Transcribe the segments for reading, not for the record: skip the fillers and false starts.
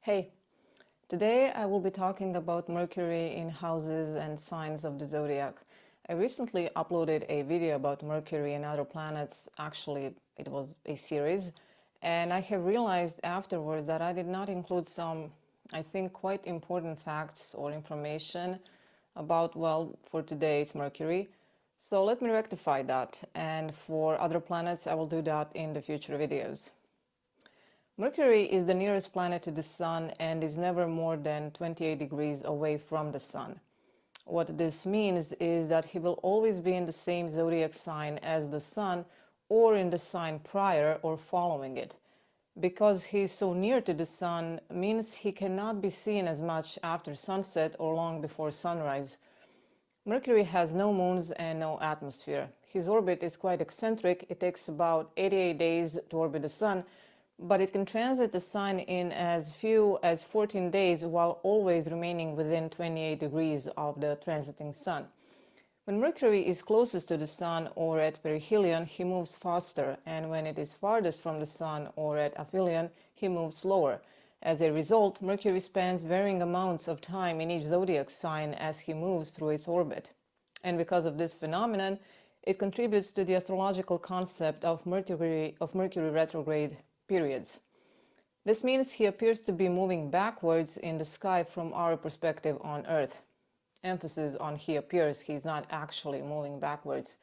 Hey, today I will be talking about Mercury in houses and signs of the zodiac. I recently uploaded a video about Mercury and other planets. Actually, it was a series, and I have realized afterwards that I did not include some, I think, quite important facts or information about, well, for today's Mercury. So let me rectify that, and for other planets, I will do that in the future videos. Mercury is the nearest planet to the Sun and is never more than 28 degrees away from the Sun. What this means is that he will always be in the same zodiac sign as the Sun or in the sign prior or following it. Because he is so near to the Sun means he cannot be seen as much after sunset or long before sunrise. Mercury has no moons and no atmosphere. His orbit is quite eccentric. It takes about 88 days to orbit the Sun, but it can transit the Sun in as few as 14 days while always remaining within 28 degrees of the transiting Sun. When Mercury is closest to the Sun or at perihelion, he moves faster, and when it is farthest from the Sun or at aphelion, he moves slower. As a result, Mercury spends varying amounts of time in each zodiac sign as he moves through its orbit. And because of this phenomenon, it contributes to the astrological concept of Mercury retrograde periods. This means he appears to be moving backwards in the sky from our perspective on Earth. Emphasis on he appears, he's not actually moving backwards.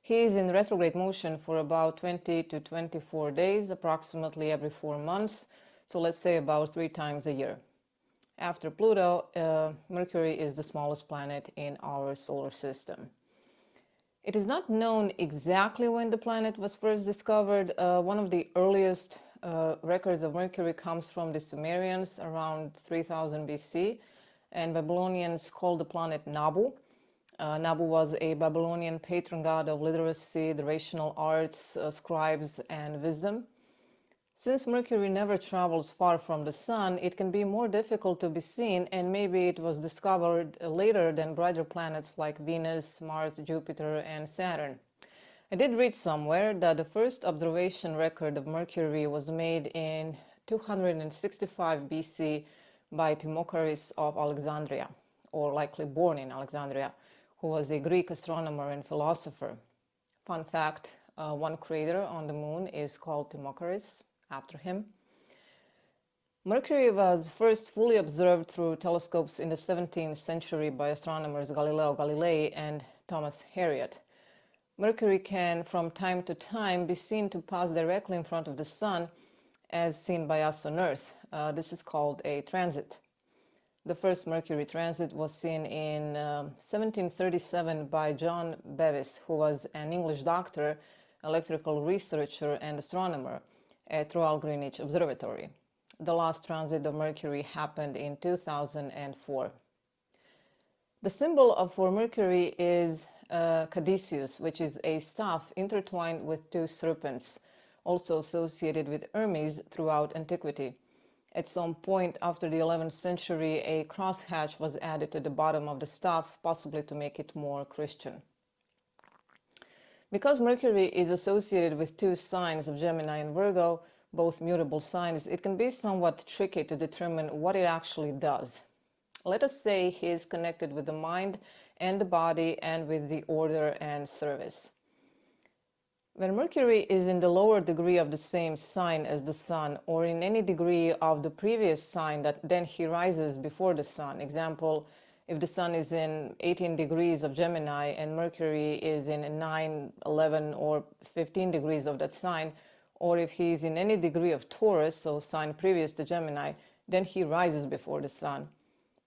He is in retrograde motion for about 20 to 24 days, approximately every 4 months, so let's say about 3 times a year. After Pluto, Mercury is the smallest planet in our solar system. It is not known exactly when the planet was first discovered. One of the earliest records of Mercury comes from the Sumerians around 3000 BC, and Babylonians called the planet Nabu. Nabu was a Babylonian patron god of literacy, the rational arts, scribes, and wisdom. Since Mercury never travels far from the Sun, it can be more difficult to be seen, and maybe it was discovered later than brighter planets like Venus, Mars, Jupiter, and Saturn. I did read somewhere that the first observation record of Mercury was made in 265 BC by Timocharis of Alexandria, or likely born in Alexandria, who was a Greek astronomer and philosopher. Fun fact, one crater on the moon is called Timocharis, after him. Mercury was first fully observed through telescopes in the 17th century by astronomers Galileo Galilei and Thomas Harriot. Mercury can, from time to time, be seen to pass directly in front of the Sun, as seen by us on Earth. This is called a transit. The first Mercury transit was seen in 1737 by John Bevis, who was an English doctor, electrical researcher, and astronomer at Royal Greenwich Observatory. The last transit of Mercury happened in 2004. The symbol for Mercury is caduceus, which is a staff intertwined with 2 serpents, also associated with Hermes throughout antiquity. At some point after the 11th century, a crosshatch was added to the bottom of the staff, possibly to make it more Christian. Because Mercury is associated with 2 signs of Gemini and Virgo, both mutable signs, it can be somewhat tricky to determine what it actually does. Let us say he is connected with the mind and the body and with the order and service. When Mercury is in the lower degree of the same sign as the Sun, or in any degree of the previous sign, then he rises before the Sun. Example, if the Sun is in 18 degrees of Gemini and Mercury is in 9, 11, or 15 degrees of that sign, or if he is in any degree of Taurus, so sign previous to Gemini, then he rises before the Sun.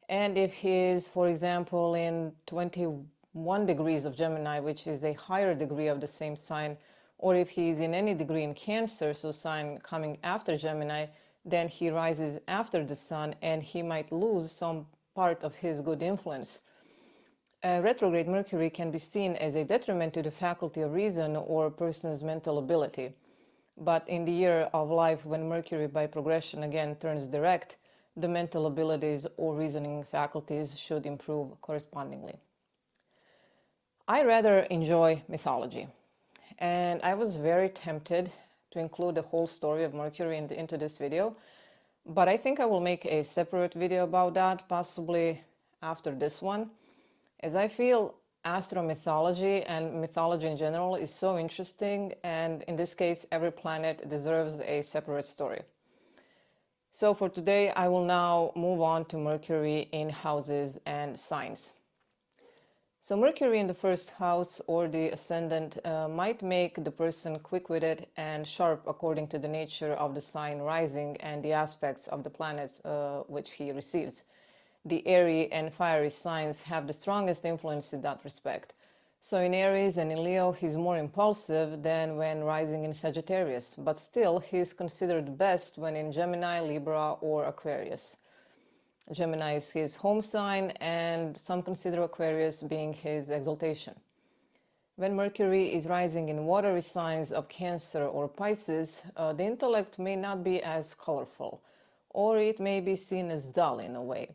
And if he is, for example, in 21 degrees of Gemini, which is a higher degree of the same sign, or if he is in any degree in Cancer, so sign coming after Gemini, then he rises after the Sun and he might lose some part of his good influence. Retrograde Mercury can be seen as a detriment to the faculty of reason or a person's mental ability. But in the year of life when Mercury by progression again turns direct, the mental abilities or reasoning faculties should improve correspondingly. I rather enjoy mythology, and I was very tempted to include the whole story of Mercury into this video, But I think I will make a separate video about that, possibly after this one, as I feel astromythology and mythology in general is so interesting, and in this case, every planet deserves a separate story. So for today, I will now move on to Mercury in houses and signs. So Mercury in the first house or the ascendant might make the person quick-witted and sharp according to the nature of the sign rising and the aspects of the planets which he receives. The airy and fiery signs have the strongest influence in that respect. So in Aries and in Leo, he's more impulsive than when rising in Sagittarius, but still he's considered best when in Gemini, Libra, or Aquarius. Gemini is his home sign, and some consider Aquarius being his exaltation. When Mercury is rising in watery signs of Cancer or Pisces, the intellect may not be as colorful, or it may be seen as dull in a way.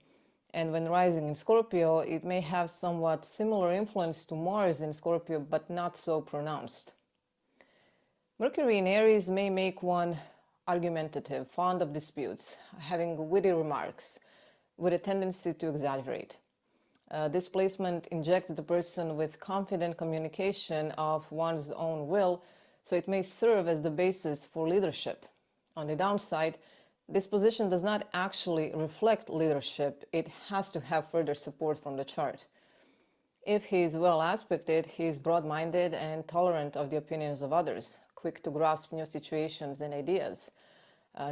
And when rising in Scorpio, it may have somewhat similar influence to Mars in Scorpio, but not so pronounced. Mercury in Aries may make one argumentative, fond of disputes, having witty remarks, with a tendency to exaggerate. This placement injects the person with confident communication of one's own will, so it may serve as the basis for leadership. On the downside, this position does not actually reflect leadership. It has to have further support from the chart. If he is well aspected, he is broad-minded and tolerant of the opinions of others, quick to grasp new situations and ideas,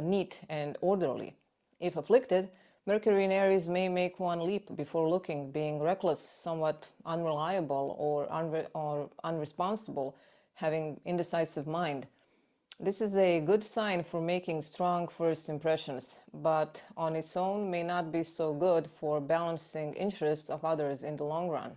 neat and orderly. If afflicted, Mercury in Aries may make one leap before looking, being reckless, somewhat unreliable or unresponsible, having indecisive mind. This is a good sign for making strong first impressions, but on its own may not be so good for balancing interests of others in the long run.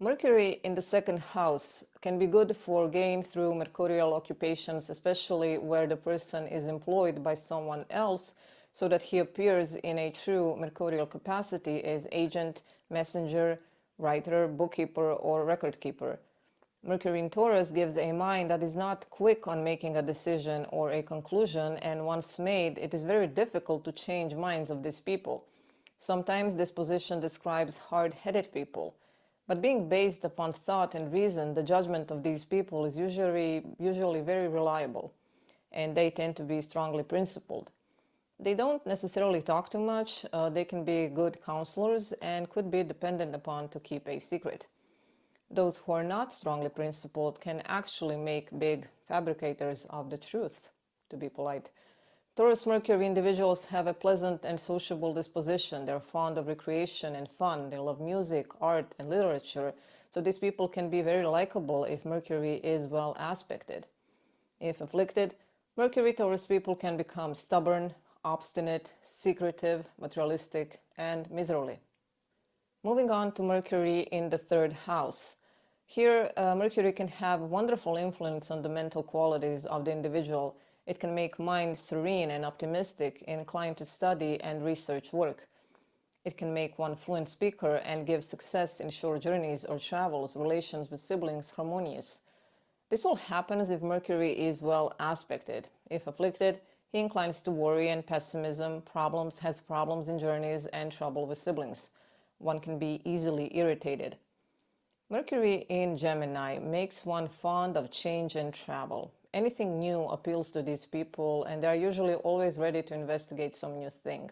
Mercury in the second house can be good for gain through mercurial occupations, especially where the person is employed by someone else, so that he appears in a true mercurial capacity as agent, messenger, writer, bookkeeper, or record keeper. Mercury in Taurus gives a mind that is not quick on making a decision or a conclusion, and once made, it is very difficult to change minds of these people. Sometimes this position describes hard-headed people, but being based upon thought and reason, the judgment of these people is usually very reliable, and they tend to be strongly principled. They don't necessarily talk too much, they can be good counselors and could be dependent upon to keep a secret. Those who are not strongly principled can actually make big fabricators of the truth, to be polite. Taurus Mercury individuals have a pleasant and sociable disposition. They're fond of recreation and fun. They love music, art, and literature. So these people can be very likable if Mercury is well aspected. If afflicted, Mercury Taurus people can become stubborn, obstinate, secretive, materialistic, and miserly. Moving on to Mercury in the third house. Here, Mercury can have wonderful influence on the mental qualities of the individual. It can make mind serene and optimistic, inclined to study and research work. It can make one fluent speaker and give success in short journeys or travels, relations with siblings harmonious. This all happens if Mercury is well aspected. If afflicted, he inclines to worry and pessimism, has problems in journeys, and trouble with siblings. One can be easily irritated. Mercury in Gemini makes one fond of change and travel. Anything new appeals to these people, and they are usually always ready to investigate some new thing.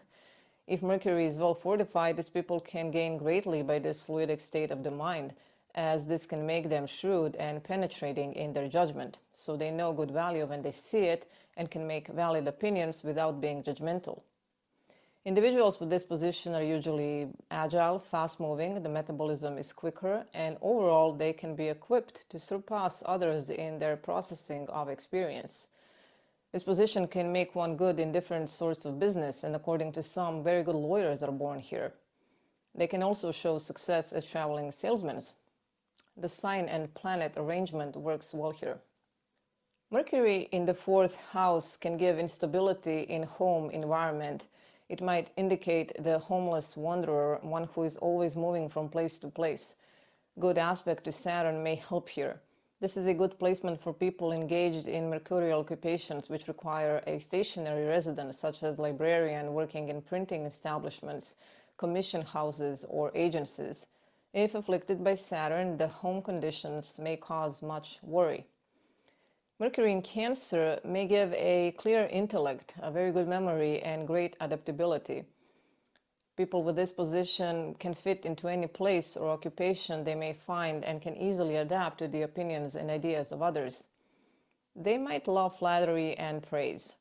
If Mercury is well fortified, these people can gain greatly by this fluidic state of the mind, as this can make them shrewd and penetrating in their judgment, so they know good value when they see it and can make valid opinions without being judgmental. Individuals with this position are usually agile, fast-moving, the metabolism is quicker, and overall they can be equipped to surpass others in their processing of experience. This position can make one good in different sorts of business, and according to some, very good lawyers are born here. They can also show success as traveling salesmen. The sign and planet arrangement works well here. Mercury in the fourth house can give instability in home environment. It might indicate the homeless wanderer, one who is always moving from place to place. Good aspect to Saturn may help here. This is a good placement for people engaged in mercurial occupations which require a stationary residence, such as librarian working in printing establishments, commission houses, or agencies. If afflicted by Saturn, the home conditions may cause much worry. Mercury in Cancer may give a clear intellect, a very good memory, and great adaptability. People with this position can fit into any place or occupation they may find and can easily adapt to the opinions and ideas of others. They might love flattery and praise.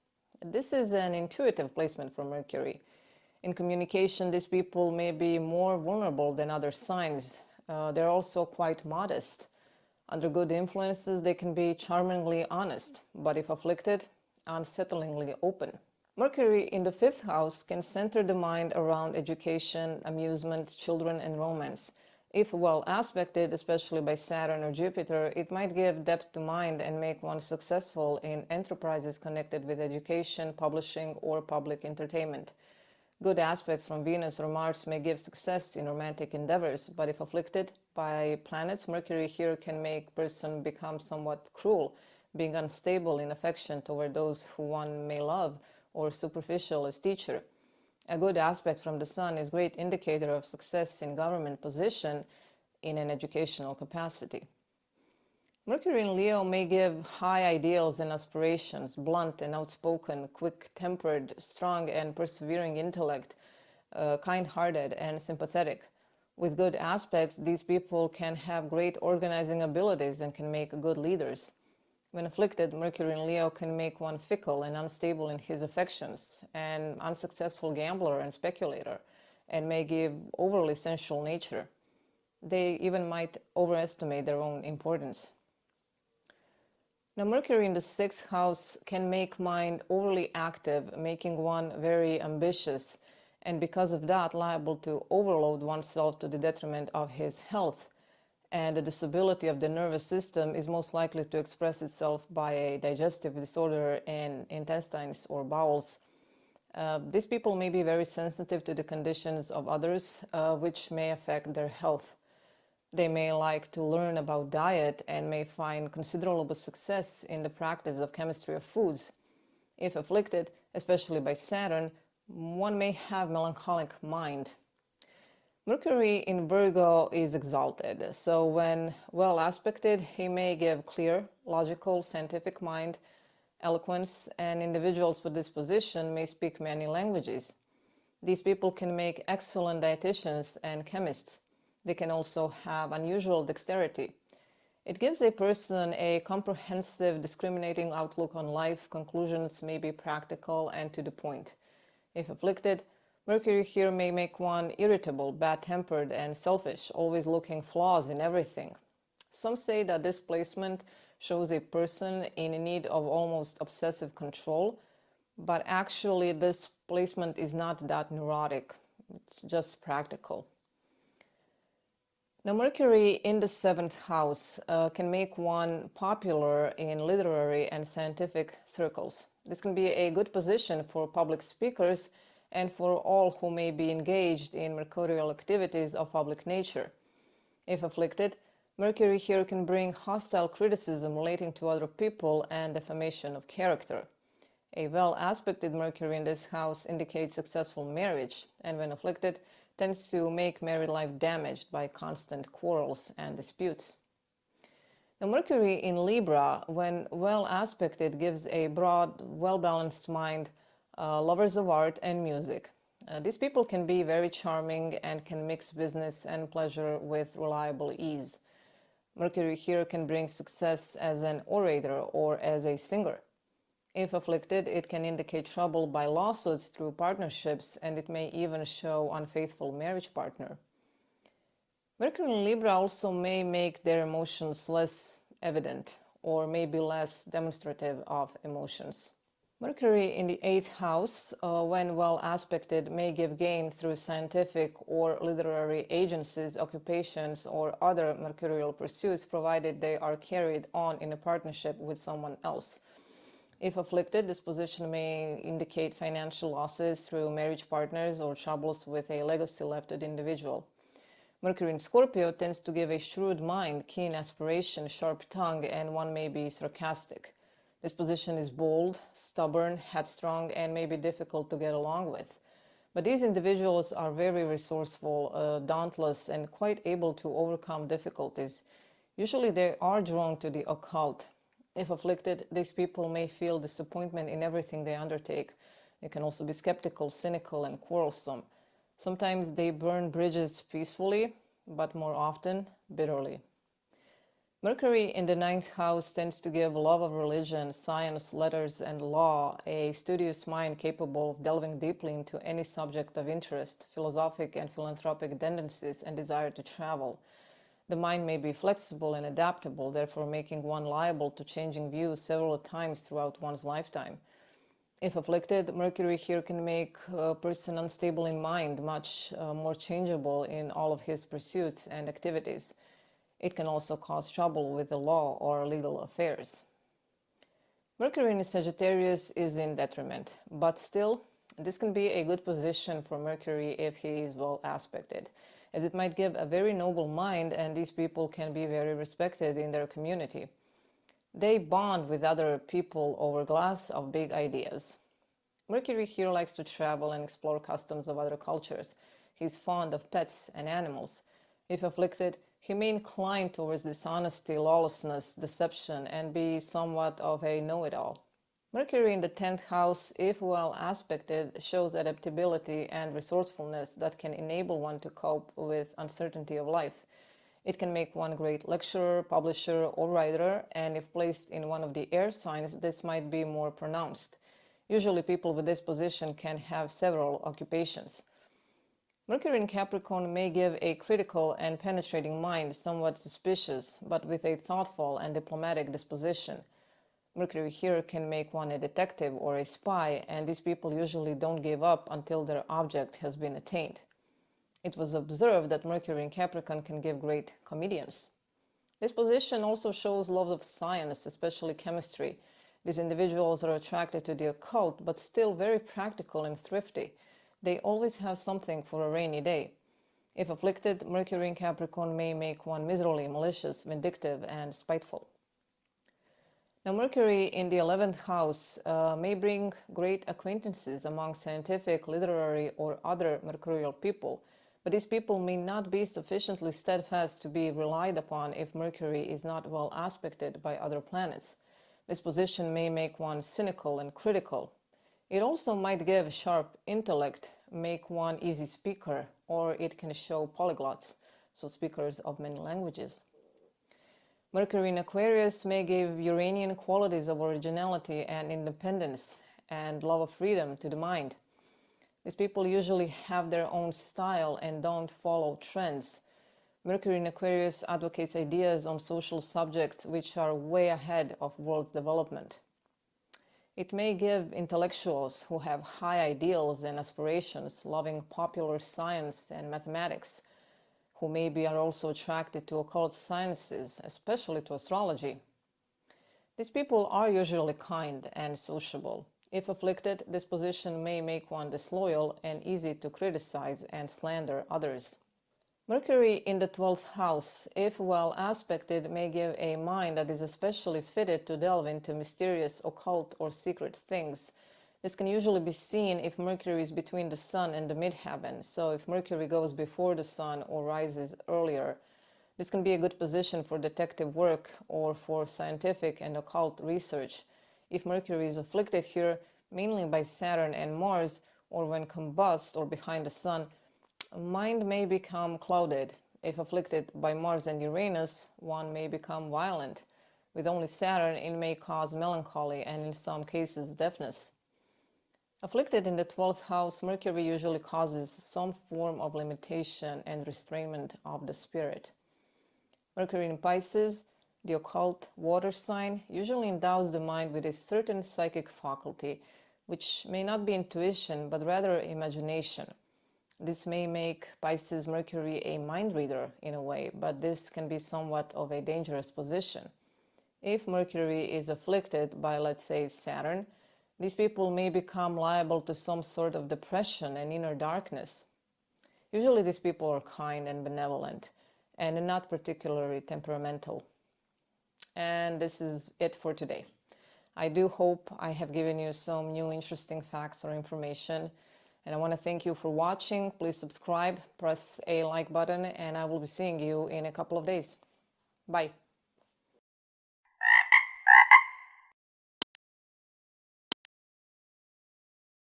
This is an intuitive placement for Mercury. In communication, these people may be more vulnerable than other signs. They're also quite modest. Under good influences, they can be charmingly honest, but if afflicted, unsettlingly open. Mercury in the 5th house can center the mind around education, amusements, children, and romance. If well aspected, especially by Saturn or Jupiter, it might give depth to mind and make one successful in enterprises connected with education, publishing, or public entertainment. Good aspects from Venus or Mars may give success in romantic endeavors, but if afflicted by planets, Mercury here can make a person become somewhat cruel, being unstable in affection toward those who one may love, or superficial as teacher. A good aspect from the Sun is a great indicator of success in government position in an educational capacity. Mercury in Leo may give high ideals and aspirations, blunt and outspoken, quick-tempered, strong and persevering intellect, kind-hearted and sympathetic. With good aspects, these people can have great organizing abilities and can make good leaders. When afflicted, Mercury in Leo can make one fickle and unstable in his affections, an unsuccessful gambler and speculator, and may give overly sensual nature. They even might overestimate their own importance. Now, Mercury in the 6th house can make mind overly active, making one very ambitious, and because of that, liable to overload oneself to the detriment of his health. And the disability of the nervous system is most likely to express itself by a digestive disorder in intestines or bowels. These people may be very sensitive to the conditions of others, which may affect their health. They may like to learn about diet and may find considerable success in the practice of chemistry of foods. If afflicted, especially by Saturn, one may have melancholic mind. Mercury in Virgo is exalted, so when well aspected, he may give clear, logical, scientific mind, eloquence, and individuals with this position may speak many languages. These people can make excellent dietitians and chemists. They can also have unusual dexterity. It gives a person a comprehensive, discriminating outlook on life. Conclusions may be practical and to the point. If afflicted, Mercury here may make one irritable, bad-tempered, and selfish, always looking flaws in everything. Some say that this placement shows a person in need of almost obsessive control, but actually this placement is not that neurotic. It's just practical. Now, Mercury in the 7th house can make one popular in literary and scientific circles. This can be a good position for public speakers and for all who may be engaged in mercurial activities of public nature. If afflicted, Mercury here can bring hostile criticism relating to other people and defamation of character. A well-aspected Mercury in this house indicates successful marriage, and when afflicted, tends to make married life damaged by constant quarrels and disputes. Now, Mercury in Libra, when well aspected, gives a broad, well-balanced mind, lovers of art and music. These people can be very charming and can mix business and pleasure with reliable ease. Mercury here can bring success as an orator or as a singer. If afflicted, it can indicate trouble by lawsuits through partnerships, and it may even show unfaithful marriage partner. Mercury in Libra also may make their emotions less evident or may be less demonstrative of emotions. Mercury in the 8th house, when well aspected, may give gain through scientific or literary agencies, occupations, or other mercurial pursuits, provided they are carried on in a partnership with someone else. If afflicted, this position may indicate financial losses through marriage partners or troubles with a legacy left to the individual. Mercury in Scorpio tends to give a shrewd mind, keen aspiration, sharp tongue, and one may be sarcastic. This position is bold, stubborn, headstrong, and may be difficult to get along with. But these individuals are very resourceful, dauntless, and quite able to overcome difficulties. Usually they are drawn to the occult. If afflicted, these people may feel disappointment in everything they undertake. They can also be skeptical, cynical, and quarrelsome. Sometimes they burn bridges peacefully, but more often bitterly. Mercury in the ninth house tends to give love of religion, science, letters, and law, a studious mind capable of delving deeply into any subject of interest, philosophic and philanthropic tendencies, and desire to travel. The mind may be flexible and adaptable, therefore making one liable to changing views several times throughout one's lifetime. If afflicted, Mercury here can make a person unstable in mind, much more changeable in all of his pursuits and activities. It can also cause trouble with the law or legal affairs. Mercury in Sagittarius is in detriment, but still, this can be a good position for Mercury if he is well aspected, as it might give a very noble mind, and these people can be very respected in their community. They bond with other people over glass of big ideas. Mercury here likes to travel and explore customs of other cultures. He is fond of pets and animals. If afflicted, he may incline towards dishonesty, lawlessness, deception, and be somewhat of a know-it-all. Mercury in the 10th house, if well aspected, shows adaptability and resourcefulness that can enable one to cope with uncertainty of life. It can make one great lecturer, publisher, or writer, and if placed in one of the air signs, this might be more pronounced. Usually people with this position can have several occupations. Mercury in Capricorn may give a critical and penetrating mind, somewhat suspicious, but with a thoughtful and diplomatic disposition. Mercury here can make one a detective or a spy, and these people usually don't give up until their object has been attained. It was observed that Mercury in Capricorn can give great comedians. This position also shows love of science, especially chemistry. These individuals are attracted to the occult, but still very practical and thrifty. They always have something for a rainy day. If afflicted, Mercury in Capricorn may make one miserly, malicious, vindictive, and spiteful. Now, Mercury in the 11th house may bring great acquaintances among scientific, literary, or other mercurial people, but these people may not be sufficiently steadfast to be relied upon if Mercury is not well aspected by other planets. This position may make one cynical and critical. It also might give sharp intellect, make one easy speaker, or it can show polyglots, so speakers of many languages. Mercury in Aquarius may give Uranian qualities of originality and independence and love of freedom to the mind. These people usually have their own style and don't follow trends. Mercury in Aquarius advocates ideas on social subjects which are way ahead of world's development. It may give intellectuals who have high ideals and aspirations, loving popular science and mathematics, who maybe are also attracted to occult sciences, especially to astrology. These people are usually kind and sociable. If afflicted, this position may make one disloyal and easy to criticize and slander others. Mercury in the 12th house, if well aspected, may give a mind that is especially fitted to delve into mysterious, occult, or secret things. This can usually be seen if Mercury is between the Sun and the midheaven, so if Mercury goes before the Sun or rises earlier. This can be a good position for detective work or for scientific and occult research. If Mercury is afflicted here, mainly by Saturn and Mars, or when combust or behind the Sun, mind may become clouded. If afflicted by Mars and Uranus, one may become violent. With only Saturn, it may cause melancholy and in some cases deafness. Afflicted in the 12th house, Mercury usually causes some form of limitation and restraint of the spirit. Mercury in Pisces, the occult water sign, usually endows the mind with a certain psychic faculty, which may not be intuition, but rather imagination. This may make Pisces Mercury a mind reader in a way, but this can be somewhat of a dangerous position. If Mercury is afflicted by, let's say, Saturn, these people may become liable to some sort of depression and inner darkness. Usually these people are kind and benevolent and not particularly temperamental. And this is it for today. I do hope I have given you some new interesting facts or information. And I want to thank you for watching. Please subscribe, press a like button, and I will be seeing you in a couple of days. Bye.